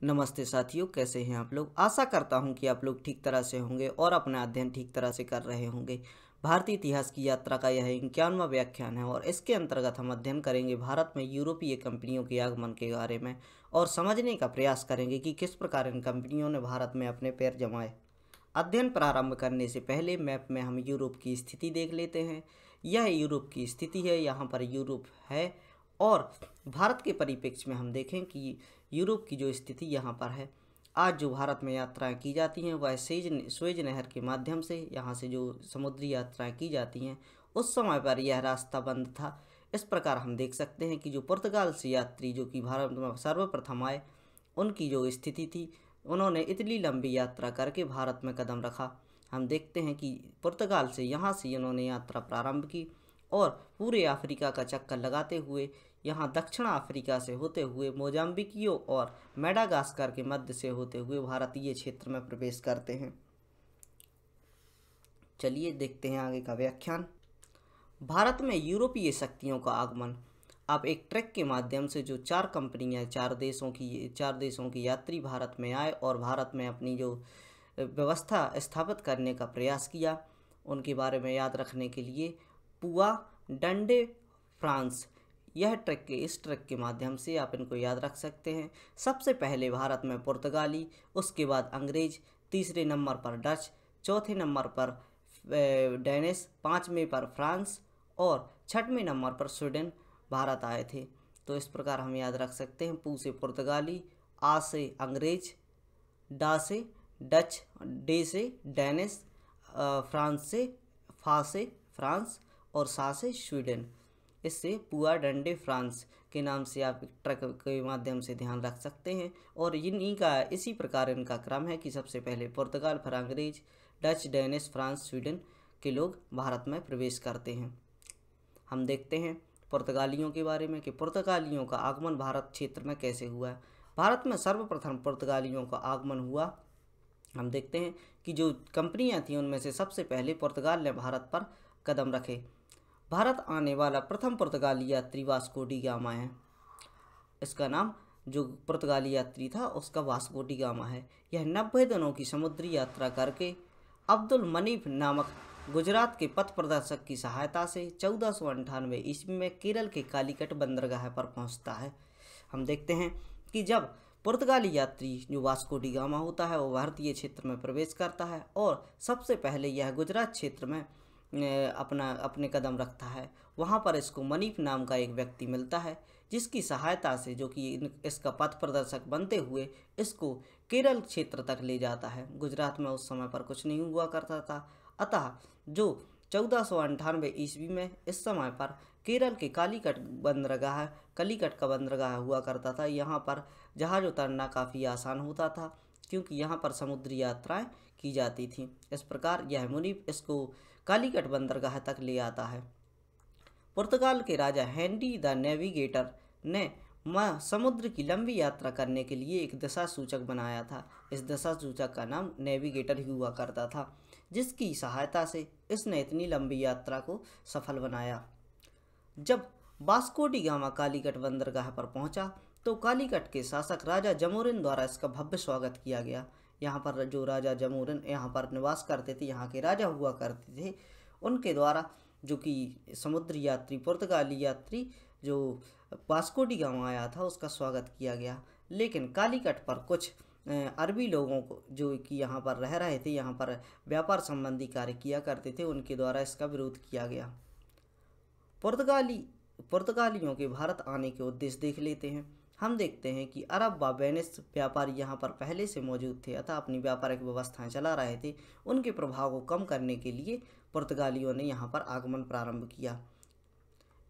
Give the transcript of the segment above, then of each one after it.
नमस्ते साथियों, कैसे हैं आप लोग। आशा करता हूं कि आप लोग ठीक तरह से होंगे और अपना अध्ययन ठीक तरह से कर रहे होंगे। भारतीय इतिहास की यात्रा का यह 51वां व्याख्यान है और इसके अंतर्गत हम अध्ययन करेंगे भारत में यूरोपीय कंपनियों के आगमन के बारे में और समझने का प्रयास करेंगे कि किस प्रकार इन कंपनियों ने भारत में अपने पैर जमाए। अध्ययन प्रारंभ करने से पहले मैप में हम यूरोप की स्थिति देख लेते हैं। यह यूरोप की स्थिति है, यहाँ पर यूरोप है और भारत के परिप्रेक्ष्य में हम देखें कि यूरोप की जो स्थिति यहाँ पर है। आज जो भारत में यात्राएं की जाती हैं वह स्वेज नहर के माध्यम से, यहाँ से जो समुद्री यात्राएं की जाती हैं उस समय पर यह रास्ता बंद था। इस प्रकार हम देख सकते हैं कि जो पुर्तगाल से यात्री जो कि भारत में सर्वप्रथम आए, उनकी जो स्थिति थी, उन्होंने इतनी लंबी यात्रा करके भारत में कदम रखा। हम देखते हैं कि पुर्तगाल से यहाँ से इन्होंने यात्रा प्रारंभ की और पूरे अफ्रीका का चक्कर लगाते हुए यहाँ दक्षिण अफ्रीका से होते हुए मोजाम्बिकियो और मेडागास्कर के मध्य से होते हुए भारतीय क्षेत्र में प्रवेश करते हैं। चलिए देखते हैं आगे का व्याख्यान। भारत में यूरोपीय शक्तियों का आगमन। अब एक ट्रैक के माध्यम से जो चार कंपनियां चार देशों की यात्री भारत में आए और भारत में अपनी जो व्यवस्था स्थापित करने का प्रयास किया, उनके बारे में याद रखने के लिए पुआ डंडे फ्रांस, इस ट्रैक के माध्यम से आप इनको याद रख सकते हैं। सबसे पहले भारत में पुर्तगाली, उसके बाद अंग्रेज, तीसरे नंबर पर डच, चौथे नंबर पर डेनिश, पाँचवें पर फ्रांस और छठवें नंबर पर स्वीडन भारत आए थे। तो इस प्रकार हम याद रख सकते हैं। पू से पुर्तगाली, आ से अंग्रेज, डा से डच, डे से डेनिश, फ्रांस से फा से फ्रांस और सा से स्वीडन। इससे पुआ डंडे फ्रांस के नाम से आप ट्रक के माध्यम से ध्यान रख सकते हैं। और इन्हीं का इसी प्रकार इनका क्रम है कि सबसे पहले पुर्तगाल, फिर अंग्रेज, डच, डेनिश, फ्रांस, स्वीडन के लोग भारत में प्रवेश करते हैं। हम देखते हैं पुर्तगालियों के बारे में कि पुर्तगालियों का आगमन भारत क्षेत्र में कैसे हुआ है। भारत में सर्वप्रथम पुर्तगालियों का आगमन हुआ। हम देखते हैं कि जो कंपनियां थीं उनमें से सबसे पहले पुर्तगाल ने भारत पर कदम रखे। भारत आने वाला प्रथम पुर्तगाली यात्री वास्को डी गामा है। इसका नाम जो पुर्तगाली यात्री था उसका वास्को डी गामा है। यह 90 दिनों की समुद्री यात्रा करके अब्दुल मनीफ नामक गुजरात के पथ प्रदर्शक की सहायता से 1498 ईस्वी में केरल के कालीकट बंदरगाह पर पहुंचता है। हम देखते हैं कि जब पुर्तगाली यात्री जो वास्को डी गामा होता है वो भारतीय क्षेत्र में प्रवेश करता है और सबसे पहले यह गुजरात क्षेत्र में अपने कदम रखता है। वहाँ पर इसको मनीप नाम का एक व्यक्ति मिलता है जिसकी सहायता से, जो कि इसका पथ प्रदर्शक बनते हुए इसको केरल क्षेत्र तक ले जाता है। गुजरात में उस समय पर कुछ नहीं हुआ करता था, अतः जो 1498 ईस्वी में इस समय पर केरल के कलीकट का बंदरगाह हुआ करता था। यहाँ पर जहाज उतरना काफ़ी आसान होता था क्योंकि यहाँ पर समुद्री यात्राएं की जाती थीं। इस प्रकार यह मुनीप इसको कालीकट बंदरगाह तक ले आता है। पुर्तगाल के राजा हेनरी द नेविगेटर ने समुद्र की लंबी यात्रा करने के लिए एक दिशा सूचक बनाया था। इस दिशा सूचक का नाम नेविगेटर ही हुआ करता था, जिसकी सहायता से इसने इतनी लंबी यात्रा को सफल बनाया। जब वास्को डी गामा कालीकट बंदरगाह पर पहुंचा तो कालीकट के शासक राजा जमोरिन द्वारा इसका भव्य स्वागत किया गया। यहाँ पर जो राजा जमोरिन यहाँ पर निवास करते थे, यहाँ के राजा हुआ करते थे, उनके द्वारा जो कि समुद्री यात्री पुर्तगाली यात्री जो वास्को डी गामा आया था उसका स्वागत किया गया। लेकिन कालीकट पर कुछ अरबी लोगों को जो कि यहाँ पर रह रहे थे, यहाँ पर व्यापार संबंधी कार्य किया करते थे, उनके द्वारा इसका विरोध किया गया। पुर्तगालियों के भारत आने के उद्देश्य देख लेते हैं। हम देखते हैं कि अरब व वेनिस व्यापारी यहाँ पर पहले से मौजूद थे, अतः अपनी व्यापारिक व्यवस्थाएं चला रहे थे। उनके प्रभाव को कम करने के लिए पुर्तगालियों ने यहाँ पर आगमन प्रारंभ किया।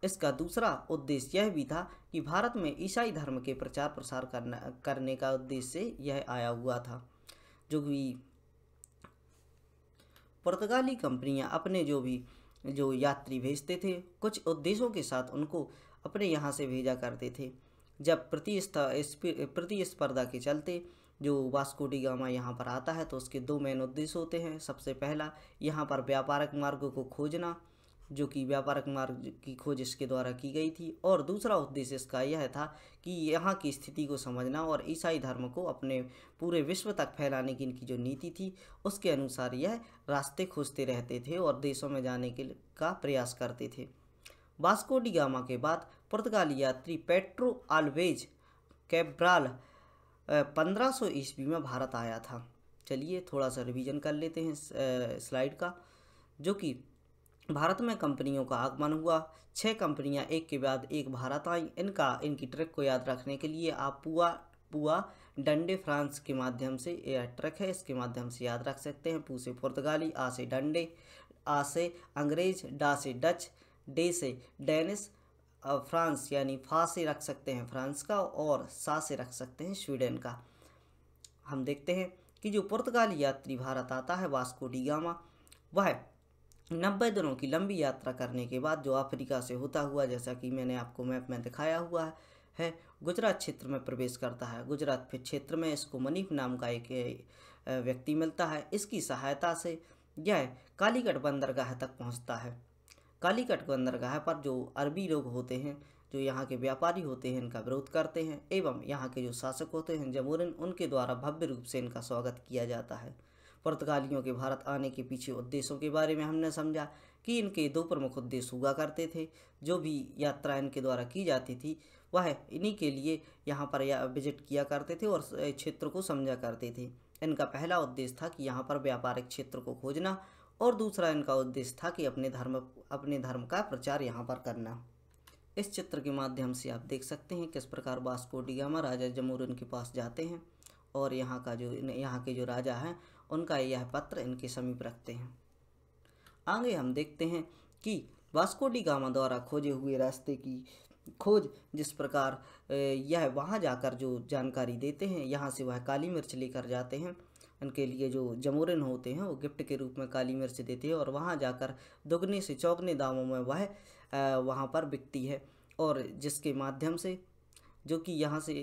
इसका दूसरा उद्देश्य यह भी था कि भारत में ईसाई धर्म के प्रचार प्रसार करने का उद्देश्य से यह आया हुआ था। जो भी पुर्तगाली कंपनियां अपने जो यात्री भेजते थे, कुछ उद्देश्यों के साथ उनको अपने यहाँ से भेजा करते थे। जब प्रतिस्पर्धा के चलते जो वास्को डी गामा यहाँ पर आता है तो उसके दो मेन उद्देश्य होते हैं। सबसे पहला, यहाँ पर व्यापारिक मार्गों को खोजना, जो कि व्यापारिक मार्ग की खोज इसके द्वारा की गई थी। और दूसरा उद्देश्य इसका यह था कि यहाँ की स्थिति को समझना और ईसाई धर्म को अपने पूरे विश्व तक फैलाने की इनकी जो नीति थी उसके अनुसार यह रास्ते खोजते रहते थे और देशों में जाने का प्रयास करते थे। वास्को डी गामा के बाद पुर्तगाली यात्री पेड्रो आल्वेज कैब्राल 1500 ईस्वी में भारत आया था। चलिए थोड़ा सा रिवीजन कर लेते हैं स्लाइड का। जो कि भारत में कंपनियों का आगमन हुआ, 6 कंपनियां एक के बाद एक भारत आई। इनकी ट्रैक को याद रखने के लिए आप पुआ डंडे फ्रांस के माध्यम से, यह ट्रैक है इसके माध्यम से याद रख सकते हैं। पू से पुर्तगाली, आ से डंडे, आ से अंग्रेज, डा से डच, डे से डेनिस, फ्रांस यानी फा से रख सकते हैं फ्रांस का, और सा से रख सकते हैं स्वीडन का। हम देखते हैं कि जो पुर्तगाली यात्री भारत आता है वास्को डी गामा, वह 90 दिनों की लंबी यात्रा करने के बाद जो अफ्रीका से होता हुआ, जैसा कि मैंने आपको मैप में दिखाया हुआ है, गुजरात क्षेत्र में प्रवेश करता है। गुजरात क्षेत्र में इसको मनीप नाम का एक व्यक्ति मिलता है। इसकी सहायता से यह कालीकट बंदरगाह तक पहुंचता है। कालीकट बंदरगाह पर जो अरबी लोग होते हैं, जो यहाँ के व्यापारी होते हैं, इनका विरोध करते हैं एवं यहाँ के जो शासक होते हैं जमोरिन, उनके द्वारा भव्य रूप से इनका स्वागत किया जाता है। पुर्तगालियों के भारत आने के पीछे उद्देश्यों के बारे में हमने समझा कि इनके 2 प्रमुख उद्देश्य हुआ करते थे। जो भी यात्रा इनके द्वारा की जाती थी वह इन्हीं के लिए यहाँ पर विजिट किया करते थे और क्षेत्र को समझा करते थे। इनका पहला उद्देश्य था कि यहाँ पर व्यापारिक क्षेत्र को खोजना और दूसरा इनका उद्देश्य था कि अपने धर्म का प्रचार यहाँ पर करना। इस चित्र के माध्यम से आप देख सकते हैं किस प्रकार वास्को डी गामा राजा जमोरिन के पास जाते हैं और यहाँ के जो राजा हैं उनका यह पत्र इनके समीप रखते हैं। आगे हम देखते हैं कि वास्को डी गामा द्वारा खोजे हुए रास्ते की खोज जिस प्रकार यह वहाँ जाकर जो जानकारी देते हैं, यहाँ से वह काली मिर्च लेकर जाते हैं। उनके लिए जो जमोरिन होते हैं वो गिफ्ट के रूप में काली मिर्च देते हैं और वहाँ जाकर दुगने से चौगने दामों में वह वहाँ पर बिकती है, और जिसके माध्यम से जो कि यहाँ से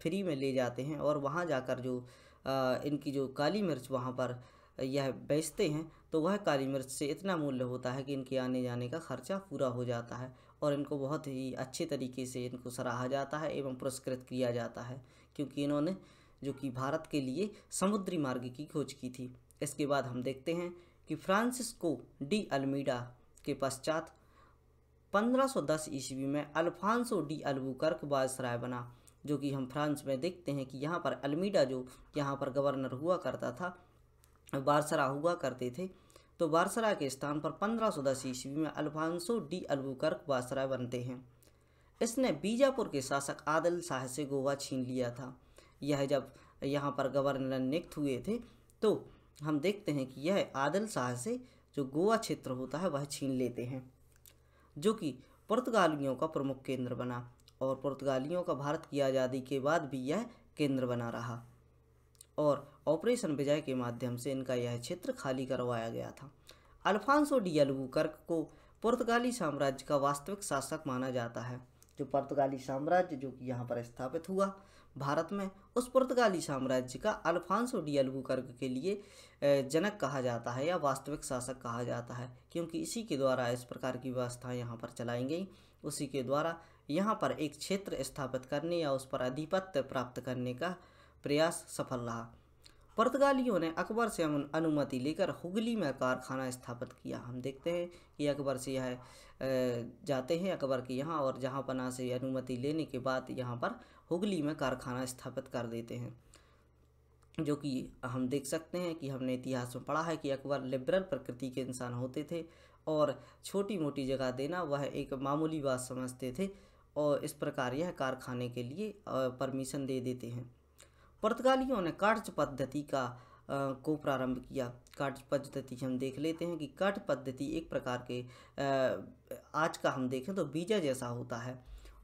फ्री में ले जाते हैं और वहाँ जाकर जो इनकी जो काली मिर्च वहाँ पर यह बेचते हैं, तो वह काली मिर्च से इतना मूल्य होता है कि इनके आने जाने का खर्चा पूरा हो जाता है और इनको बहुत ही अच्छे तरीके से इनको सराहा जाता है एवं पुरस्कृत किया जाता है, क्योंकि इन्होंने जो कि भारत के लिए समुद्री मार्ग की खोज की थी। इसके बाद हम देखते हैं कि फ्रांसिस्को डी अल्मीडा के पश्चात 1510 ईस्वी में अल्फांसो डी अल्बुकर्क वायसराय बना। जो कि हम फ्रांस में देखते हैं कि यहाँ पर अल्मीडा जो यहाँ पर गवर्नर हुआ करता था, वायसराय हुआ करते थे, तो वायसराय के स्थान पर 1510 ईस्वी में अल्फांसो डी अल्बुकर्क वायसराय बनते हैं। इसने बीजापुर के शासक आदिल शाह से गोवा छीन लिया था। यह जब यहाँ पर गवर्नर नियुक्त हुए थे तो हम देखते हैं कि यह आदिल शाह से जो गोवा क्षेत्र होता है वह छीन लेते हैं, जो कि पुर्तगालियों का प्रमुख केंद्र बना और पुर्तगालियों का भारत की आज़ादी के बाद भी यह केंद्र बना रहा और ऑपरेशन विजय के माध्यम से इनका यह क्षेत्र खाली करवाया गया था। अल्फांसो डी अल्बुकर्क को पुर्तगाली साम्राज्य का वास्तविक शासक माना जाता है। जो पुर्तगाली साम्राज्य जो कि यहाँ पर स्थापित हुआ भारत में, उस पुर्तगाली साम्राज्य का अल्फांसो डी अल्बुकर्क के लिए जनक कहा जाता है या वास्तविक शासक कहा जाता है, क्योंकि इसी के द्वारा इस प्रकार की व्यवस्थाएं यहाँ पर चलाई गई। उसी के द्वारा यहाँ पर एक क्षेत्र स्थापित करने या उस पर आधिपत्य प्राप्त करने का प्रयास सफल रहा। पुर्तगालियों ने अकबर से अनुमति लेकर हुगली में कारखाना स्थापित किया। हम देखते हैं कि अकबर से यह जाते हैं अकबर के यहाँ और जहाँ पना से अनुमति लेने के बाद यहाँ पर हुगली में कारखाना स्थापित कर देते हैं। जो कि हम देख सकते हैं कि हमने इतिहास में पढ़ा है कि अकबर लिबरल प्रकृति के इंसान होते थे और छोटी मोटी जगह देना वह एक मामूली बात समझते थे और इस प्रकार यह कारखाने के लिए परमिशन दे देते हैं। पुर्तगालियों ने काटज पद्धति को प्रारंभ किया। काटज पद्धति हम देख लेते हैं कि काटज पद्धति एक प्रकार के आज का हम देखें तो वीजा जैसा होता है,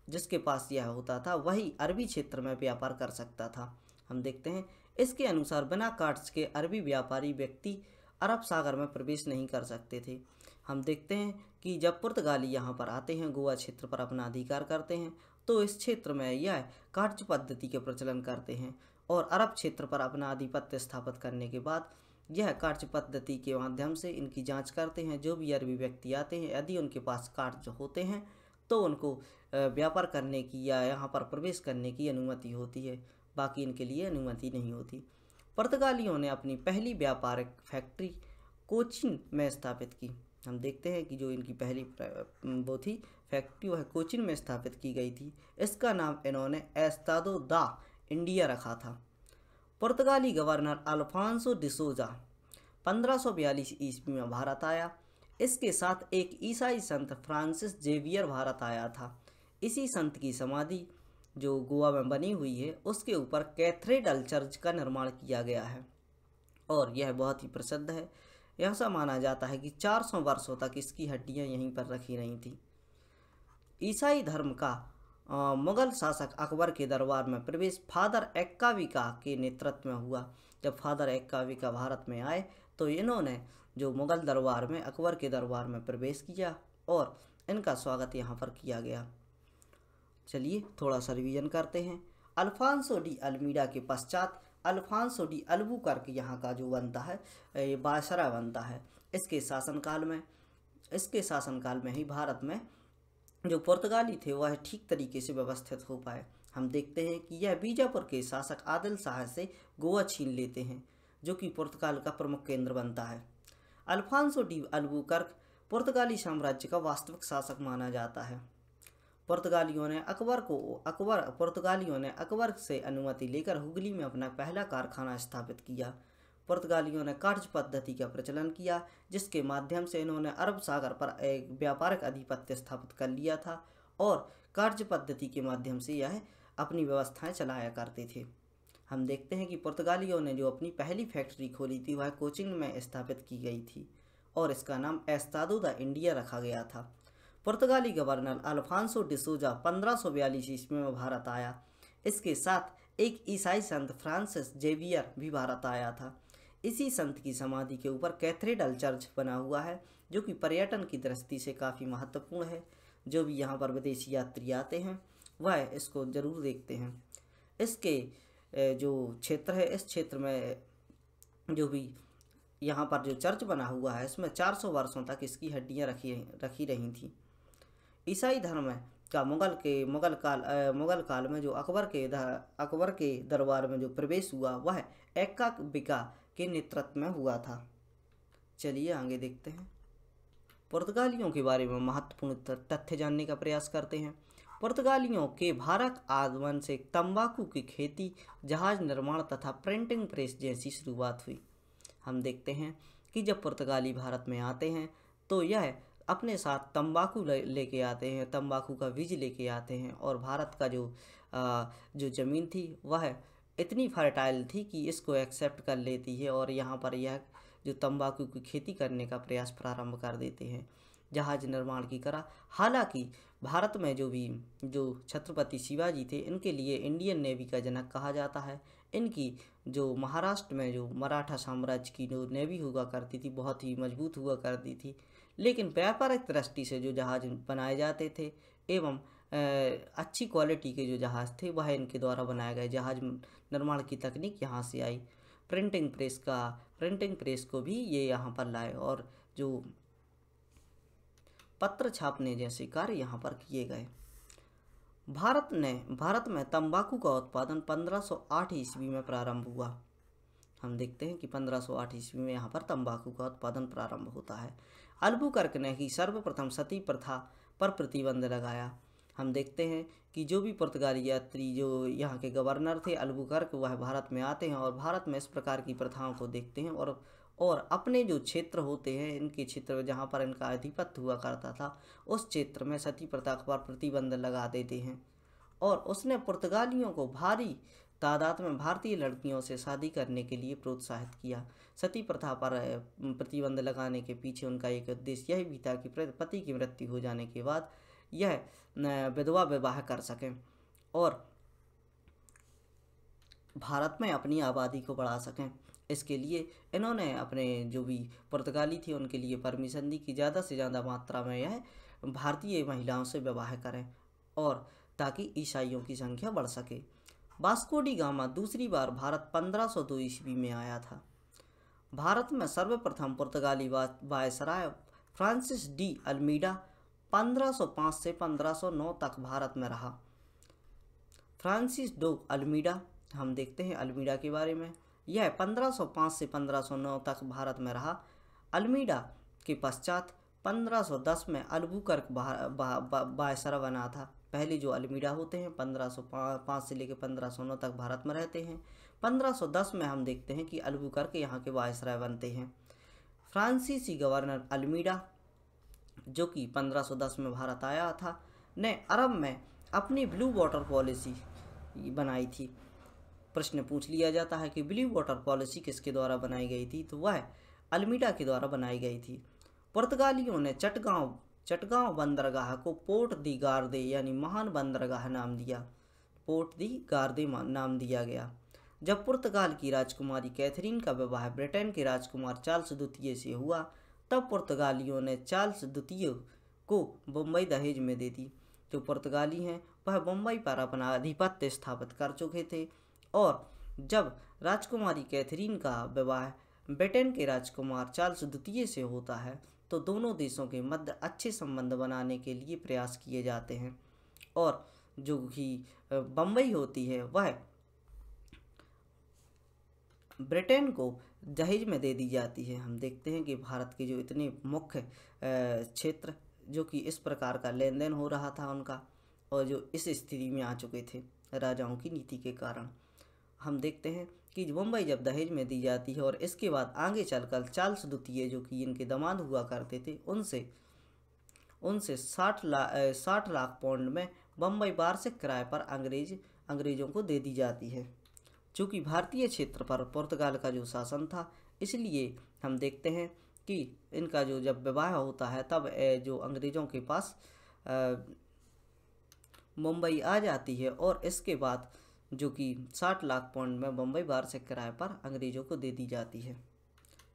जिसके पास यह होता था वही अरबी क्षेत्र में व्यापार कर सकता था। हम देखते हैं इसके अनुसार बिना काटज के अरबी व्यापारी व्यक्ति अरब सागर में प्रवेश नहीं कर सकते थे। हम देखते हैं कि जब पुर्तगाली यहाँ पर आते हैं, गोवा क्षेत्र पर अपना अधिकार करते हैं, तो इस क्षेत्र में यह काटज पद्धति के प्रचलन करते हैं और अरब क्षेत्र पर अपना आधिपत्य स्थापित करने के बाद यह कार्य पद्धति के माध्यम से इनकी जांच करते हैं। जो भी अरबी व्यक्ति आते हैं, यदि उनके पास कार्ड होते हैं तो उनको व्यापार करने की या यहाँ पर प्रवेश करने की अनुमति होती है, बाकी इनके लिए अनुमति नहीं होती। पुर्तगालियों ने अपनी पहली व्यापारिक फैक्ट्री कोचीन में स्थापित की। हम देखते हैं कि जो इनकी पहली वो थी फैक्ट्री, वह कोचीन में स्थापित की गई थी। इसका नाम इन्होंने एस्तादो दा इंडिया रखा था। पुर्तगाली गवर्नर अल्फांसो डिसोजा 1542 ईस्वी में भारत आया। इसके साथ एक ईसाई संत फ्रांसिस जेवियर भारत आया था। इसी संत की समाधि जो गोवा में बनी हुई है, उसके ऊपर कैथेड्रल चर्च का निर्माण किया गया है और यह बहुत ही प्रसिद्ध है। ऐसा माना जाता है कि 400 वर्षों तक इसकी हड्डियां यहीं पर रखी रही थी। ईसाई धर्म का मुगल शासक अकबर के दरबार में प्रवेश फादर एक्काविका के नेतृत्व में हुआ। जब फादर एक्काविका भारत में आए तो इन्होंने जो मुगल दरबार में अकबर के दरबार में प्रवेश किया और इनका स्वागत यहाँ पर किया गया। चलिए थोड़ा सा रिवीजन करते हैं। अल्फांसो डी अल्मीडा के पश्चात अल्फांसो डी अल्बुकर्क यहाँ का जो बनता है, ये बादशाह बनता है। इसके शासनकाल में ही भारत में जो पुर्तगाली थे वह ठीक तरीके से व्यवस्थित हो पाए। हम देखते हैं कि यह बीजापुर के शासक आदिल शाह से गोवा छीन लेते हैं, जो कि पुर्तगाल का प्रमुख केंद्र बनता है। अल्फांसो डी अल्बुकर्क पुर्तगाली साम्राज्य का वास्तविक शासक माना जाता है। पुर्तगालियों ने अकबर से अनुमति लेकर हुगली में अपना पहला कारखाना स्थापित किया। पुर्तगालियों ने कार्य पद्धति का प्रचलन किया, जिसके माध्यम से इन्होंने अरब सागर पर एक व्यापारिक आधिपत्य स्थापित कर लिया था और कार्य पद्धति के माध्यम से यह अपनी व्यवस्थाएं चलाया करते थे। हम देखते हैं कि पुर्तगालियों ने जो अपनी पहली फैक्ट्री खोली थी वह कोचीन में स्थापित की गई थी और इसका नाम एस्तादो दा इंडिया रखा गया था। पुर्तगाली गवर्नर अल्फांसो डिसोजा 1542 ईस्वी में भारत आया। इसके साथ एक ईसाई संत फ्रांसिस जेवियर भी भारत आया था। इसी संत की समाधि के ऊपर कैथेड्रल चर्च बना हुआ है, जो कि पर्यटन की दृष्टि से काफ़ी महत्वपूर्ण है। जो भी यहाँ पर विदेशी यात्री आते हैं वह इसको ज़रूर देखते हैं। इसके जो क्षेत्र है, इस क्षेत्र में जो भी यहाँ पर जो चर्च बना हुआ है, इसमें 400 वर्षों तक इसकी हड्डियाँ रखी रही थी। ईसाई धर्म का मुगल काल में जो अकबर के दरबार में जो प्रवेश हुआ वह एक्काविका के नेतृत्व में हुआ था। चलिए आगे देखते हैं। पुर्तगालियों के बारे में महत्वपूर्ण तथ्य जानने का प्रयास करते हैं। पुर्तगालियों के भारत आगमन से तंबाकू की खेती, जहाज निर्माण तथा प्रिंटिंग प्रेस जैसी शुरुआत हुई। हम देखते हैं कि जब पुर्तगाली भारत में आते हैं तो यह अपने साथ तंबाकू लेके आते हैं, तंबाकू का बीज लेके आते हैं और भारत का जो ज़मीन थी वह इतनी फर्टाइल थी कि इसको एक्सेप्ट कर लेती है और यहाँ पर यह जो तंबाकू की खेती करने का प्रयास प्रारंभ कर देते हैं, जहाज निर्माण की करा। हालांकि भारत में जो छत्रपति शिवाजी थे, इनके लिए इंडियन नेवी का जनक कहा जाता है। इनकी जो महाराष्ट्र में जो मराठा साम्राज्य की जो नेवी हुआ करती थी बहुत ही मजबूत हुआ करती थी, लेकिन व्यापारिक दृष्टि से जो जहाज बनाए जाते थे एवं अच्छी क्वालिटी के जो जहाज़ थे वह इनके द्वारा बनाए गए। जहाज निर्माण की तकनीक यहाँ से आई। प्रिंटिंग प्रेस को भी ये यहाँ पर लाए और जो पत्र छापने जैसे कार्य यहाँ पर किए गए। भारत में तंबाकू का उत्पादन 1508 ईस्वी में प्रारंभ हुआ। हम देखते हैं कि 1508 ईस्वी में यहाँ पर तंबाकू का उत्पादन प्रारंभ होता है। अल्बुकर्क ने ही सर्वप्रथम सती प्रथा पर प्रतिबंध लगाया। हम देखते हैं कि जो भी पुर्तगाली यात्री जो यहाँ के गवर्नर थे अल्बुकर्क, वह भारत में आते हैं और भारत में इस प्रकार की प्रथाओं को देखते हैं और अपने जो क्षेत्र होते हैं, इनके क्षेत्र में जहाँ पर इनका आधिपत्य हुआ करता था, उस क्षेत्र में सती प्रथा पर प्रतिबंध लगा देते हैं। और उसने पुर्तगालियों को भारी तादाद में भारतीय लड़कियों से शादी करने के लिए प्रोत्साहित किया। सती प्रथा पर प्रतिबंध लगाने के पीछे उनका एक उद्देश्य यही भी था कि पति की मृत्यु हो जाने के बाद यह विधवा विवाह कर सकें और भारत में अपनी आबादी को बढ़ा सकें। इसके लिए इन्होंने अपने जो भी पुर्तगाली थे उनके लिए परमिशन दी कि ज़्यादा से ज़्यादा मात्रा में यह भारतीय महिलाओं से विवाह करें और ताकि ईसाइयों की संख्या बढ़ सके। वास्को डी गामा दूसरी बार भारत 1502 ईस्वी में आया था। भारत में सर्वप्रथम पुर्तगाली वायसराय फ्रांसिस डी अल्मीडा 1505 से 1509 तक भारत में रहा। फ्रांसिस डो अल्मीडा, हम देखते हैं अल्मीडा के बारे में, यह 1505 से 1509 तक भारत में रहा। अल्मीडा के पश्चात 1510 में अल्बुकर्क वायसराय बना था। पहले जो अल्मीडा होते हैं 1505 से लेकर 1509 तक भारत में रहते हैं। 1510 में हम देखते हैं कि अल्बुकर्क यहाँ के वायसराय बनते हैं। फ्रांसीसी गवर्नर अल्मीडा, जो कि 1510 में भारत आया था, ने अरब में अपनी ब्लू वाटर पॉलिसी बनाई थी। प्रश्न पूछ लिया जाता है कि ब्लू वाटर पॉलिसी किसके द्वारा बनाई गई थी, तो वह अल्मीडा के द्वारा बनाई गई थी। पुर्तगालियों ने चटगांव बंदरगाह को पोर्ट दी गार्दे यानी महान बंदरगाह नाम दिया। पोर्ट दी गार्दे नाम दिया गया। जब पुर्तगाल की राजकुमारी कैथरीन का विवाह ब्रिटेन के राजकुमार चार्ल्स द्वितीय से हुआ, तब पुर्तगालियों ने चार्ल्स द्वितीय को बम्बई दहेज में दे दी। जो पुर्तगाली हैं वह बम्बई पर अपना आधिपत्य स्थापित कर चुके थे, और जब राजकुमारी कैथरीन का विवाह ब्रिटेन के राजकुमार चार्ल्स द्वितीय से होता है, तो दोनों देशों के मध्य अच्छे संबंध बनाने के लिए प्रयास किए जाते हैं, और जो कि बम्बई होती है वह ब्रिटेन को दहेज में दे दी जाती है। हम देखते हैं कि भारत के जो इतने मुख्य क्षेत्र जो कि इस प्रकार का लेन देन हो रहा था उनका, और जो इस स्थिति में आ चुके थे राजाओं की नीति के कारण, हम देखते हैं कि मुंबई जब दहेज में दी जाती है, और इसके बाद आगे चलकर चार्ल्स द्वितीय जो कि इनके दामाद हुआ करते थे, उनसे 60 लाख पाउंड में बम्बई वार्षिक किराए पर अंग्रेजों को दे दी जाती है। चूँकि भारतीय क्षेत्र पर पुर्तगाल का जो शासन था, इसलिए हम देखते हैं कि इनका जो जब विवाह होता है तब जो अंग्रेज़ों के पास मुंबई आ जाती है, और इसके बाद जो कि 60 लाख पाउंड में बम्बई वार्षिक किराए पर अंग्रेज़ों को दे दी जाती है।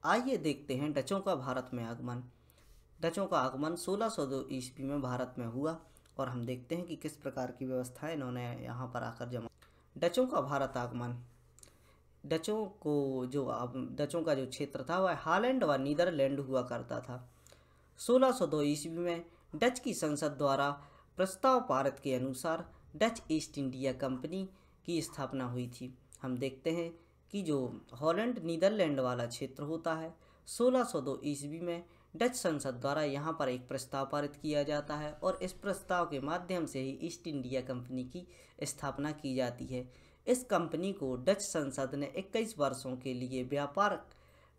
आइए देखते हैं डचों का भारत में आगमन। डचों का आगमन 1602 ईस्वी में भारत में हुआ, और हम देखते हैं कि किस प्रकार की व्यवस्थाएं इन्होंने यहाँ पर आकर जमा। डचों का भारत आगमन। डचों का जो क्षेत्र था वह हॉलैंड व नीदरलैंड हुआ करता था। 1602 ईस्वी में डच की संसद द्वारा प्रस्ताव पारित के अनुसार डच ईस्ट इंडिया कंपनी की स्थापना हुई थी। हम देखते हैं कि जो हॉलैंड नीदरलैंड वाला क्षेत्र होता है, 1602 ईस्वी में डच संसद द्वारा यहाँ पर एक प्रस्ताव पारित किया जाता है, और इस प्रस्ताव के माध्यम से ही ईस्ट इंडिया कंपनी की स्थापना की जाती है। इस कंपनी को डच संसद ने 21 वर्षों के लिए व्यापार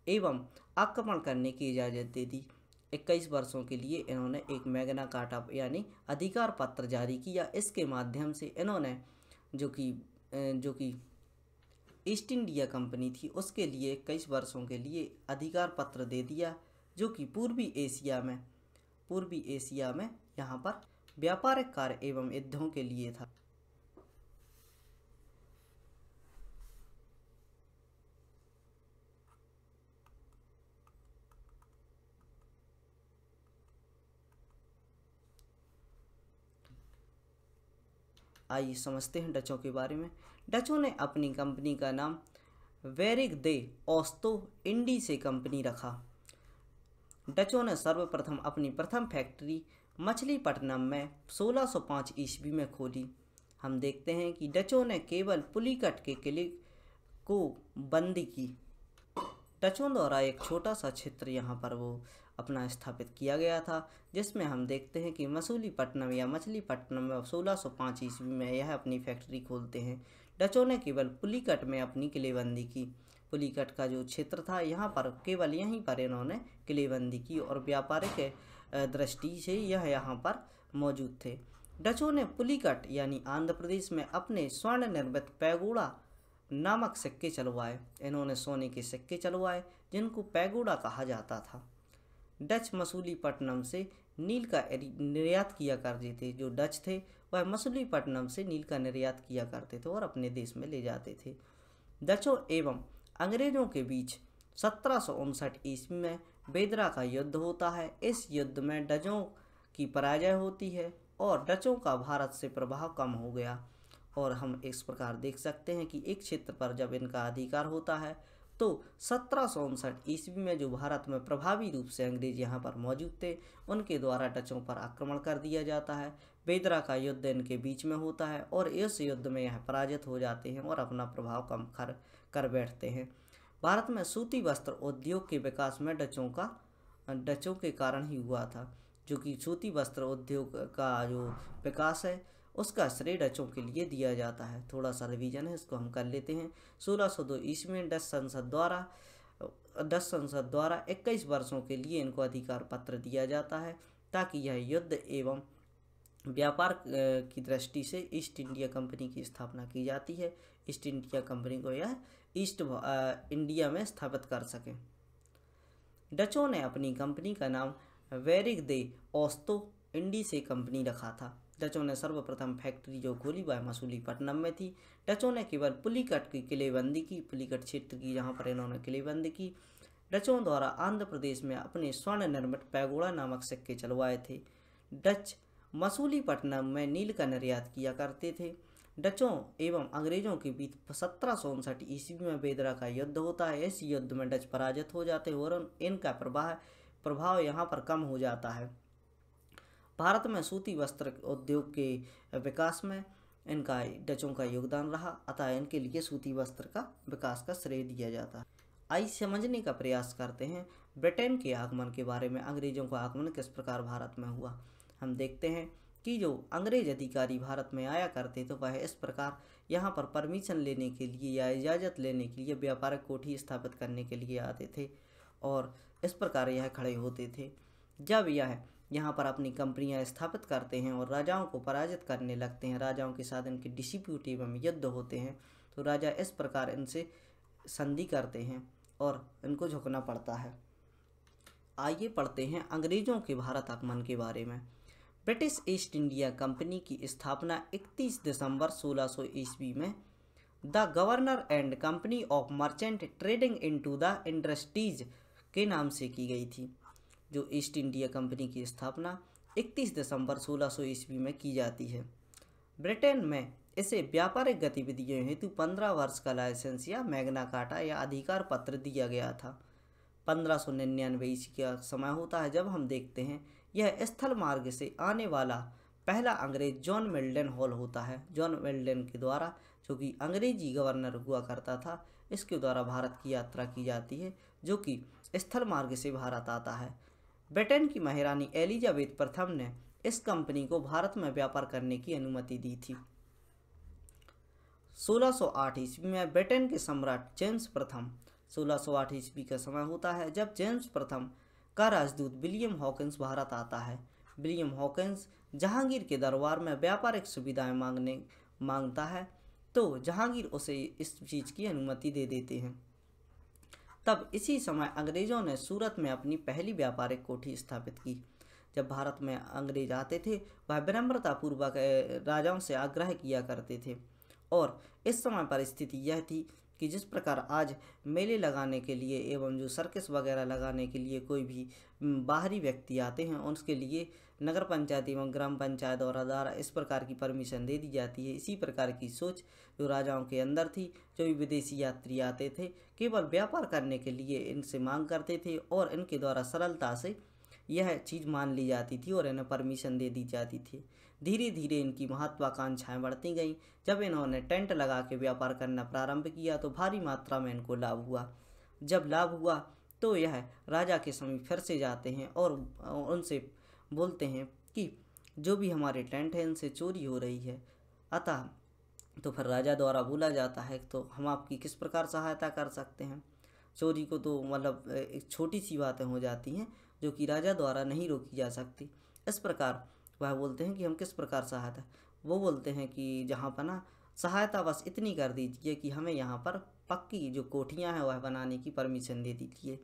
एवं आक्रमण करने की इजाज़त दे दी। 21 वर्षों के लिए इन्होंने एक मैग्ना कार्टा यानी अधिकार पत्र जारी किया। इसके माध्यम से इन्होंने जो कि ईस्ट इंडिया कंपनी थी उसके लिए 21 वर्षों के लिए अधिकार पत्र दे दिया, जो कि पूर्वी एशिया में यहाँ पर व्यापारिक कार्य एवं युद्धों के लिए था। आइए समझते हैं डचों के बारे में। डचों ने अपनी कंपनी का नाम वेरिग दे ओस्तो इंडी से कंपनी रखा। डचों ने सर्वप्रथम अपनी प्रथम फैक्ट्री मछलीपट्टनम में 1605 ईस्वी में खोली। हम देखते हैं कि डचों ने केवल पुलिकट के किले को बंदी की। डचों द्वारा एक छोटा सा क्षेत्र यहाँ पर वो अपना स्थापित किया गया था, जिसमें हम देखते हैं कि मसूलीपट्टनम या मछलीपट्टनम में 1605 ईस्वी में यह अपनी फैक्ट्री खोलते हैं। डचों ने केवल पुलिकट में अपनी किलेबंदी की। पुलिकट का जो क्षेत्र था यहाँ पर केवल यहीं पर इन्होंने किलेबंदी की, और व्यापारिक दृष्टि से यह यहाँ पर मौजूद थे। डचों ने पुलिकट यानी आंध्र प्रदेश में अपने स्वर्ण निर्मित पैगोडा नामक सिक्के चलवाए। इन्होंने सोने के सिक्के चलवाए जिनको पैगोडा कहा जाता था। डच मसूलीपट्टनम से नील का निर्यात किया करते थे। जो डच थे वह मसूलीपट्टनम से नील का निर्यात किया करते थे और अपने देश में ले जाते थे। डचों एवं अंग्रेजों के बीच 1759 ईस्वी में बेदरा का युद्ध होता है। इस युद्ध में डचों की पराजय होती है और डचों का भारत से प्रभाव कम हो गया। और हम इस प्रकार देख सकते हैं कि एक क्षेत्र पर जब इनका अधिकार होता है तो 1759 ईस्वी में जो भारत में प्रभावी रूप से अंग्रेज यहाँ पर मौजूद थे, उनके द्वारा डचों पर आक्रमण कर दिया जाता है। बेदरा का युद्ध इनके बीच में होता है और इस युद्ध में यह पराजित हो जाते हैं और अपना प्रभाव कम कर बैठते हैं। भारत में सूती वस्त्र उद्योग के विकास में डचों के कारण ही हुआ था, जो कि सूती वस्त्र उद्योग का जो विकास है उसका श्रेय डचों के लिए दिया जाता है। थोड़ा सा रिवीजन है, इसको हम कर लेते हैं। 1602 ईस्वी में डच संसद द्वारा 21 वर्षों के लिए इनको अधिकार पत्र दिया जाता है ताकि यह युद्ध एवं व्यापार की दृष्टि से ईस्ट इंडिया कंपनी की स्थापना की जाती है। ईस्ट इंडिया कंपनी को यह ईस्ट इंडिया में स्थापित कर सकें। डचों ने अपनी कंपनी का नाम वेरिग दे ओस्तो इंडी से कंपनी रखा था। डचों ने सर्वप्रथम फैक्ट्री जो खोली वह मसूलीपट्टनम में थी। डचों ने केवल पुलिकट की किलेबंदी की, पुलिकट क्षेत्र की जहाँ पर इन्होंने किलेबंदी की। डचों द्वारा आंध्र प्रदेश में अपने स्वर्ण निर्मित पैगोड़ा नामक सिक्के चलवाए थे। डच मसूलीपट्टनम में नील का निर्यात किया करते थे। डचों एवं अंग्रेजों के बीच 1759 ईस्वी में बेदरा का युद्ध होता है। इस युद्ध में डच पराजित हो जाते हैं और इनका प्रभाव यहाँ पर कम हो जाता है। भारत में सूती वस्त्र उद्योग के विकास में इनका डचों का योगदान रहा, अतः इनके लिए सूती वस्त्र का विकास का श्रेय दिया जाता है। आइए समझने का प्रयास करते हैं ब्रिटेन के आगमन के बारे में। अंग्रेजों का आगमन किस प्रकार भारत में हुआ। हम देखते हैं कि जो अंग्रेज अधिकारी भारत में आया करते थे वह इस प्रकार यहाँ पर परमिशन लेने के लिए या इजाज़त लेने के लिए व्यापारिक कोठी स्थापित करने के लिए आते थे और इस प्रकार यह खड़े होते थे। जब यह यहाँ पर अपनी कंपनियाँ स्थापित करते हैं और राजाओं को पराजित करने लगते हैं, राजाओं के साथ इनके डिस्प्यूट एवं युद्ध होते हैं, तो राजा इस प्रकार इनसे संधि करते हैं और इनको झुकना पड़ता है। आइए पढ़ते हैं अंग्रेजों के भारत आगमन के बारे में। ब्रिटिश ईस्ट इंडिया कंपनी की स्थापना 31 दिसंबर 1600 ईस्वी में the governor and company of merchant trading into the industries के नाम से की गई थी। जो ईस्ट इंडिया कंपनी की स्थापना 31 दिसंबर 1600 ईस्वी में की जाती है। ब्रिटेन में इसे व्यापारिक गतिविधियों हेतु 15 वर्ष का लाइसेंस या मैग्ना कार्टा या अधिकार पत्र दिया गया था। 1599 ईस्वी का समय होता है जब हम देखते हैं यह स्थल मार्ग से आने वाला पहला अंग्रेज जॉन मिल्टन हॉल होता है। जॉन मिल्टन के द्वारा, जो कि अंग्रेजी गवर्नर हुआ करता था, इसके द्वारा भारत की यात्रा की जाती है, जो कि स्थल मार्ग से भारत आता है। ब्रिटेन की महारानी एलिजाबेथ प्रथम ने इस कंपनी को भारत में व्यापार करने की अनुमति दी थी। 1608 ईस्वी में ब्रिटेन के सम्राट जेम्स प्रथम, 1608 ईस्वी का समय होता है जब जेम्स प्रथम का राजदूत विलियम हॉकिंस भारत आता है। विलियम हॉकिंस जहांगीर के दरबार में व्यापारिक सुविधाएं मांगता है, तो जहांगीर उसे इस चीज़ की अनुमति दे देते हैं। तब इसी समय अंग्रेजों ने सूरत में अपनी पहली व्यापारिक कोठी स्थापित की। जब भारत में अंग्रेज आते थे वह विनम्रतापूर्वक राजाओं से आग्रह किया करते थे और इस समय परिस्थिति यह थी कि जिस प्रकार आज मेले लगाने के लिए एवं जो सर्कस वगैरह लगाने के लिए कोई भी बाहरी व्यक्ति आते हैं उसके लिए नगर पंचायत एवं ग्राम पंचायत द्वारा इस प्रकार की परमिशन दे दी जाती है। इसी प्रकार की सोच जो राजाओं के अंदर थी। जो भी विदेशी यात्री आते थे केवल व्यापार करने के लिए इनसे मांग करते थे और इनके द्वारा सरलता से यह चीज़ मान ली जाती थी और इन्हें परमिशन दे दी जाती थी। धीरे धीरे इनकी महत्वाकांक्षाएं बढ़ती गईं। जब इन्होंने टेंट लगा के व्यापार करना प्रारंभ किया तो भारी मात्रा में इनको लाभ हुआ। जब लाभ हुआ तो यह राजा के समीप फिर से जाते हैं और उनसे बोलते हैं कि जो भी हमारे टेंट हैं इनसे चोरी हो रही है। अतः तो फिर राजा द्वारा बोला जाता है तो हम आपकी किस प्रकार सहायता कर सकते हैं। चोरी को तो मतलब एक छोटी सी बातें हो जाती हैं जो कि राजा द्वारा नहीं रोकी जा सकती। इस प्रकार वह बोलते हैं कि हम किस प्रकार सहायता, वो बोलते हैं कि जहाँ पर ना सहायता बस इतनी कर दीजिए कि हमें यहाँ पर पक्की जो कोठियाँ हैं वह बनाने की परमिशन दे दीजिए।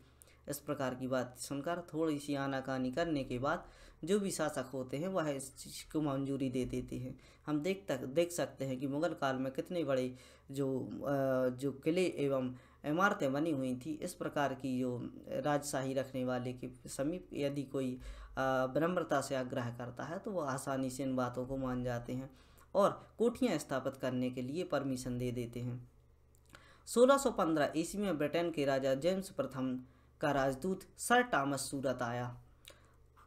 इस प्रकार की बात सुनकर थोड़ी सी आनाकानी करने के बाद जो भी शासक होते हैं वह इस चीज़ को मंजूरी दे देते हैं। हम देख सकते हैं कि मुग़ल काल में कितने बड़े जो किले एवं इमारतें बनी हुई थी। इस प्रकार की जो राजशाही रखने वाले के समीप यदि कोई विनम्रता से आग्रह करता है तो वह आसानी से इन बातों को मान जाते हैं और कोठियाँ स्थापित करने के लिए परमिशन दे देते हैं। 1615 ईस्वी में ब्रिटेन के राजा जेम्स प्रथम का राजदूत सर टॉमस सूरत आया।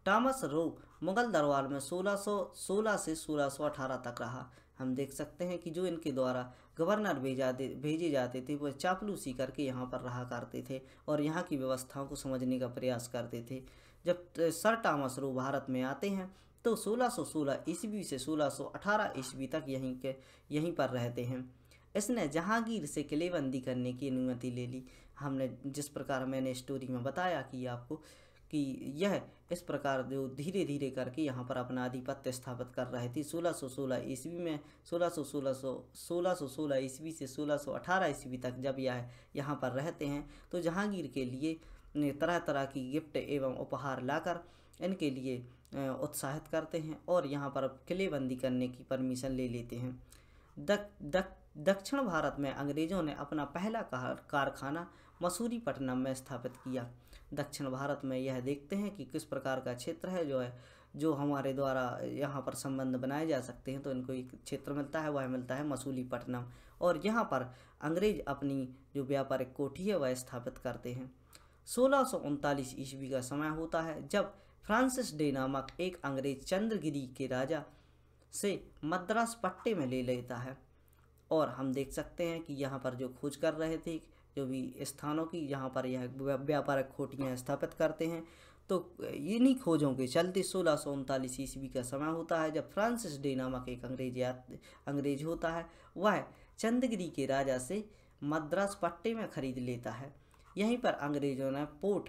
टॉमस रो मुगल दरबार में 1616 से 1618 तक रहा। हम देख सकते हैं कि जो इनके द्वारा गवर्नर भेजे जाते थे वह चापलूसी करके यहाँ पर रहा करते थे और यहाँ की व्यवस्थाओं को समझने का प्रयास करते थे। जब सर टॉमस रो भारत में आते हैं तो 1616 ईस्वी से 1618 ईस्वी तक यहीं पर रहते हैं। इसने जहांगीर से किलेबंदी करने की अनुमति ले ली। हमने जिस प्रकार मैंने स्टोरी में बताया कि आपको कि यह इस प्रकार जो धीरे धीरे करके यहाँ पर अपना आधिपत्य स्थापित कर रहे थे। 1616 ईस्वी में 1616 ईस्वी से 1618 ईस्वी तक जब यह यहाँ पर रहते हैं तो जहांगीर के लिए तरह तरह की गिफ्ट एवं उपहार लाकर इनके लिए उत्साहित करते हैं और यहाँ पर किलेबंदी करने की परमिशन ले लेते हैं। दक्षिण भारत में अंग्रेज़ों ने अपना पहला कारखाना मसूरीपट्टनम में स्थापित किया। दक्षिण भारत में यह देखते हैं कि किस प्रकार का क्षेत्र है जो हमारे द्वारा यहाँ पर संबंध बनाए जा सकते हैं। तो इनको एक क्षेत्र मिलता है, वह मिलता है मसूलीपट्टनम, और यहाँ पर अंग्रेज अपनी जो व्यापारिक कोठी है वह स्थापित करते हैं। 1639 ईस्वी का समय होता है जब फ्रांसिस डे नामक एक अंग्रेज चंद्रगिरी के राजा से मद्रास पट्टे में ले लेता है और हम देख सकते हैं कि यहाँ पर जो खोज कर रहे थे जो भी स्थानों की, यहाँ पर यह व्यापारिक कोठियाँ स्थापित करते हैं। तो इन्हीं खोजों के चलते 1639 ईस्वी का समय होता है जब फ्रांसिस डे नामक एक अंग्रेज होता है, वह चंद्रगिरी के राजा से मद्रास पट्टे में खरीद लेता है। यहीं पर अंग्रेजों ने पोर्ट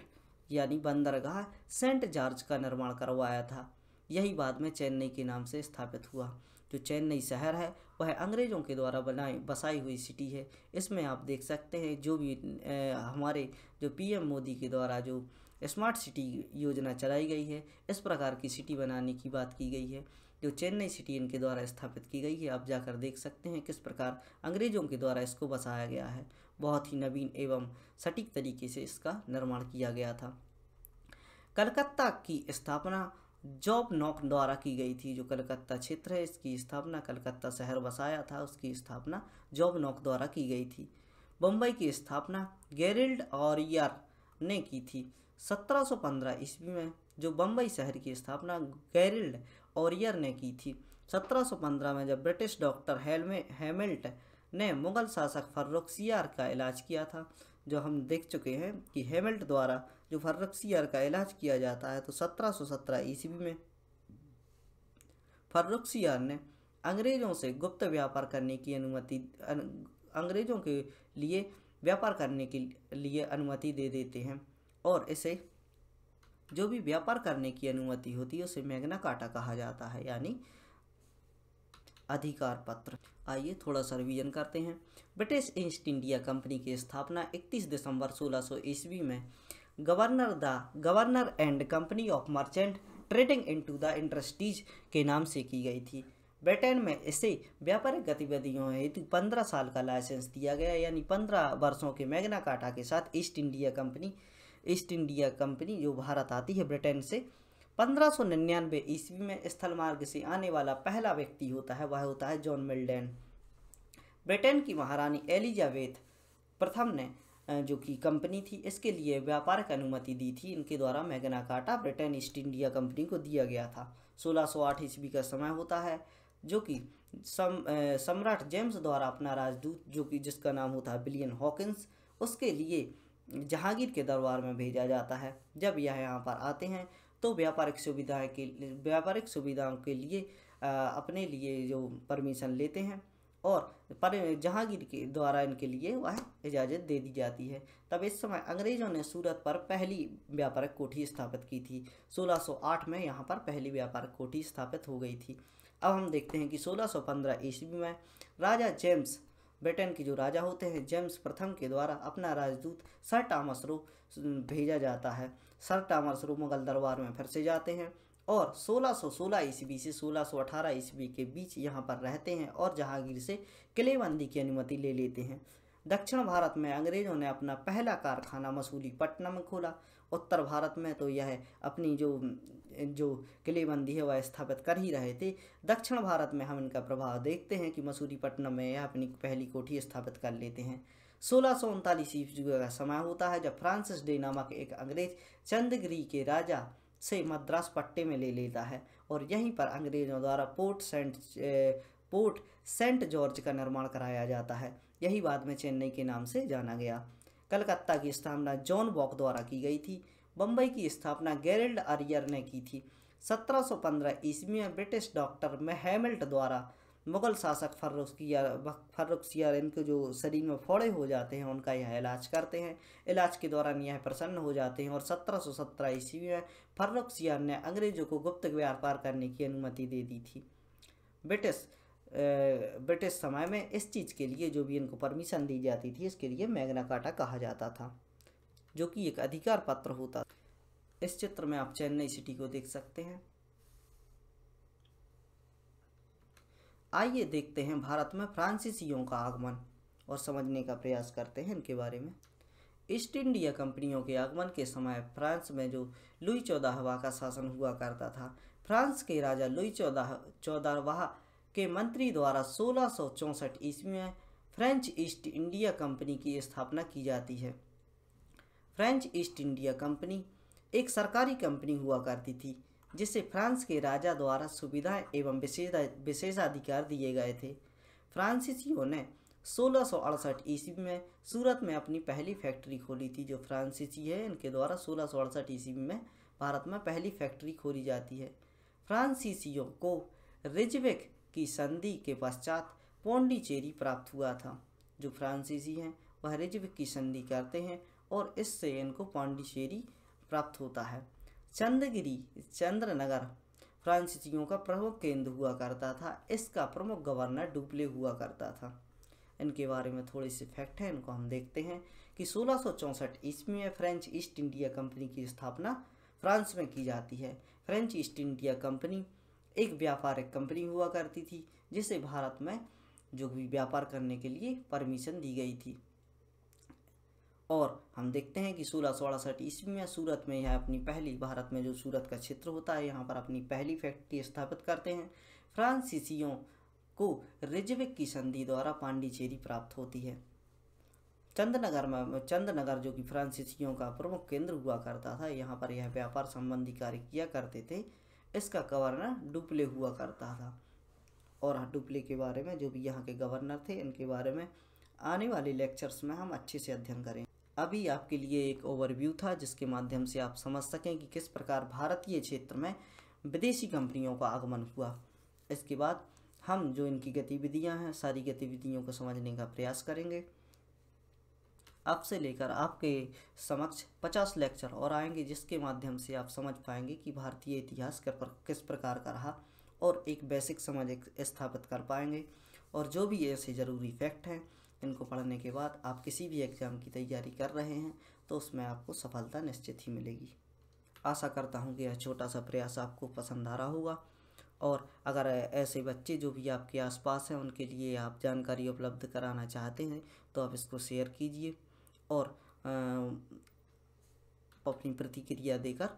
यानी बंदरगाह सेंट जॉर्ज का निर्माण करवाया था। यही बाद में चेन्नई के नाम से स्थापित हुआ। जो चेन्नई शहर है वह अंग्रेज़ों के द्वारा बसाई हुई सिटी है। इसमें आप देख सकते हैं जो भी हमारे जो पीएम मोदी के द्वारा जो स्मार्ट सिटी योजना चलाई गई है, इस प्रकार की सिटी बनाने की बात की गई है। जो चेन्नई सिटी इनके द्वारा स्थापित की गई है, आप जाकर देख सकते हैं किस प्रकार अंग्रेज़ों के द्वारा इसको बसाया गया है। बहुत ही नवीन एवं सटीक तरीके से इसका निर्माण किया गया था। कलकत्ता की स्थापना जॉब नॉक द्वारा की गई थी। जो कलकत्ता क्षेत्र है इसकी स्थापना, कलकत्ता शहर बसाया था, उसकी स्थापना जॉब नॉक द्वारा की गई थी। बम्बई की स्थापना गेरिल्ड ऑरियर ने की थी। 1715 ईस्वी में जो बम्बई शहर की स्थापना गेरिल्ड ऑरियर ने की थी। 1715 में जब ब्रिटिश डॉक्टर हैमिल्ट ने मुगल शासक फर्रुखसियार का इलाज किया था, जो हम देख चुके हैं कि हैमिल्ट द्वारा जो फर्रुखसियार का इलाज किया जाता है, तो 1717 ईस्वी में फर्रुखसियार ने अंग्रेज़ों से गुप्त व्यापार करने की अनुमति अंग्रेज़ों के लिए व्यापार करने के लिए अनुमति दे देते हैं और इसे जो भी व्यापार करने की अनुमति होती है उसे मैग्ना कार्टा कहा जाता है, यानी अधिकार पत्र। आइए थोड़ा सा रिवीजन करते हैं। ब्रिटिश ईस्ट इंडिया कंपनी की स्थापना 31 दिसंबर 1600 ईस्वी में governor and company of merchant trading into the industries के नाम से की गई थी। ब्रिटेन में इसे व्यापारिक गतिविधियों हेतु 15 साल का लाइसेंस दिया गया, यानी 15 वर्षों के मैग्ना कार्टा के साथ ईस्ट इंडिया कंपनी जो भारत आती है ब्रिटेन से 1599 ईस्वी में स्थल मार्ग से आने वाला पहला व्यक्ति होता है, वह होता है जॉन मिल्टन। ब्रिटेन की महारानी एलिजाबेथ प्रथम ने जो कि कंपनी थी इसके लिए व्यापारिक अनुमति दी थी। इनके द्वारा Magna carta Britain east India company को दिया गया था। 1608 ईस्वी का समय होता है जो कि सम्राट जेम्स द्वारा अपना राजदूत जो कि जिसका नाम होता है विलियम हॉकिंस, उसके लिए जहांगीर के दरबार में भेजा जाता है। जब यह यहाँ पर आते हैं तो व्यापारिक सुविधाओं के लिए अपने लिए जो परमिशन लेते हैं और जहांगीर के द्वारा इनके लिए वह इजाज़त दे दी जाती है। तब इस समय अंग्रेज़ों ने सूरत पर पहली व्यापारिक कोठी स्थापित की थी। 1608 में यहाँ पर पहली व्यापारिक कोठी स्थापित हो गई थी। अब हम देखते हैं कि 1615 ईस्वी में राजा जेम्स, ब्रिटेन के जो राजा होते हैं जेम्स प्रथम के द्वारा अपना राजदूत सर टॉमस रो भेजा जाता है। सर टॉमस रो मुगल दरबार में फिर से जाते हैं और 1616 ईस्वी से 1618 ईस्वी के बीच यहाँ पर रहते हैं और जहांगीर से किलेबंदी की अनुमति ले लेते हैं। दक्षिण भारत में अंग्रेज़ों ने अपना पहला कारखाना मसूलीपट्टनम में खोला। उत्तर भारत में तो यह अपनी जो किलेबंदी है वह स्थापित कर ही रहे थे। दक्षिण भारत में हम इनका प्रभाव देखते हैं कि मसूलीपट्टनम में यह अपनी पहली कोठी स्थापित कर लेते हैं। 1639 ईस्वी का समय होता है जब फ्रांसिस डे नामक एक अंग्रेज चंद्रगिरी के राजा से मद्रास पट्टे में ले लेता है और यहीं पर अंग्रेजों द्वारा पोर्ट सेंट जॉर्ज का निर्माण कराया जाता है। यही बाद में चेन्नई के नाम से जाना गया। कलकत्ता की स्थापना जॉन बॉक द्वारा की गई थी। बम्बई की स्थापना गेरिल्ड अरियर ने की थी। 1715 ईस्वी में ब्रिटिश डॉक्टर हैमिल्ट द्वारा मुगल शासक फर्रुखसियार इनको जो शरीर में फोड़े हो जाते हैं उनका यह इलाज करते हैं। इलाज के दौरान यह प्रसन्न हो जाते हैं और 1717 ईस्वी में फर्रुखसियार ने अंग्रेजों को गुप्त व्यापार करने की अनुमति दे दी थी। ब्रिटिश समय में इस चीज़ के लिए जो भी इनको परमिशन दी जाती थी इसके लिए मैग्ना कार्टा कहा जाता था, जो कि एक अधिकार पत्र होता। इस चित्र में आप चेन्नई सिटी को देख सकते हैं। आइए देखते हैं भारत में फ्रांसीसियों का आगमन और समझने का प्रयास करते हैं इनके बारे में। ईस्ट इंडिया कंपनियों के आगमन के समय फ्रांस में जो लुई 14वां का शासन हुआ करता था। फ्रांस के राजा लुई 14वां के मंत्री द्वारा 1664 ईस्वी में फ्रेंच ईस्ट इंडिया कंपनी की स्थापना की जाती है। फ्रेंच ईस्ट इंडिया कंपनी एक सरकारी कंपनी हुआ करती थी जिसे फ्रांस के राजा द्वारा सुविधाएं एवं विशेषाधिकार दिए गए थे। फ्रांसीसियों ने 1668 ईस्वी में सूरत में अपनी पहली फैक्ट्री खोली थी। जो फ्रांसीसी है इनके द्वारा 1668 ईस्वी में भारत में पहली फैक्ट्री खोली जाती है। फ्रांसीसियों को रिजविक की संधि के पश्चात पौंडीचेरी प्राप्त हुआ था। जो फ्रांसीसी हैं वह रिजविक की संधि करते हैं और इससे इनको पौंडीचेरी प्राप्त होता है। चंद्रनगर फ्रांसीसियों का प्रमुख केंद्र हुआ करता था। इसका प्रमुख गवर्नर डुप्ले हुआ करता था। इनके बारे में थोड़े से फैक्ट हैं, इनको हम देखते हैं कि 1664 ईस्वी में फ्रेंच ईस्ट इंडिया कंपनी की स्थापना फ्रांस में की जाती है। फ्रेंच ईस्ट इंडिया कंपनी एक व्यापारिक कंपनी हुआ करती थी जिसे भारत में जो भी व्यापार करने के लिए परमिशन दी गई थी। और हम देखते हैं कि 1668 ईस्वी में सूरत में यह अपनी पहली, भारत में जो सूरत का क्षेत्र होता है यहाँ पर अपनी पहली फैक्ट्री स्थापित करते हैं। फ्रांसीसियों को रिजविक की संधि द्वारा पांडिचेरी प्राप्त होती है। चंद्रनगर जो कि फ्रांसीसियों का प्रमुख केंद्र हुआ करता था, यहाँ पर यह व्यापार संबंधी कार्य किया करते थे। इसका गवर्नर डुप्ले हुआ करता था। और डुप्ले के बारे में जो भी यहाँ के गवर्नर थे इनके बारे में आने वाले लेक्चर्स में हम अच्छे से अध्ययन करें। अभी आपके लिए एक ओवरव्यू था जिसके माध्यम से आप समझ सकें कि किस प्रकार भारतीय क्षेत्र में विदेशी कंपनियों का आगमन हुआ। इसके बाद हम जो इनकी गतिविधियां हैं सारी गतिविधियों को समझने का प्रयास करेंगे। अब से लेकर आपके समक्ष 50 लेक्चर और आएंगे जिसके माध्यम से आप समझ पाएंगे कि भारतीय इतिहास किस प्रकार का रहा और एक बेसिक समझ स्थापित कर पाएंगे। और जो भी ऐसे ज़रूरी फैक्ट हैं इनको पढ़ने के बाद आप किसी भी एग्ज़ाम की तैयारी कर रहे हैं तो उसमें आपको सफलता निश्चित ही मिलेगी। आशा करता हूँ कि यह छोटा सा प्रयास आपको पसंद आ रहा होगा। और अगर ऐसे बच्चे जो भी आपके आसपास हैं उनके लिए आप जानकारी उपलब्ध कराना चाहते हैं तो आप इसको शेयर कीजिए और अपनी प्रतिक्रिया देकर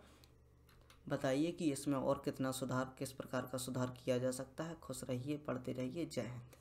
बताइए कि इसमें और कितना सुधार, किस प्रकार का सुधार किया जा सकता है। खुश रहिए, पढ़ते रहिए। जय हिंद।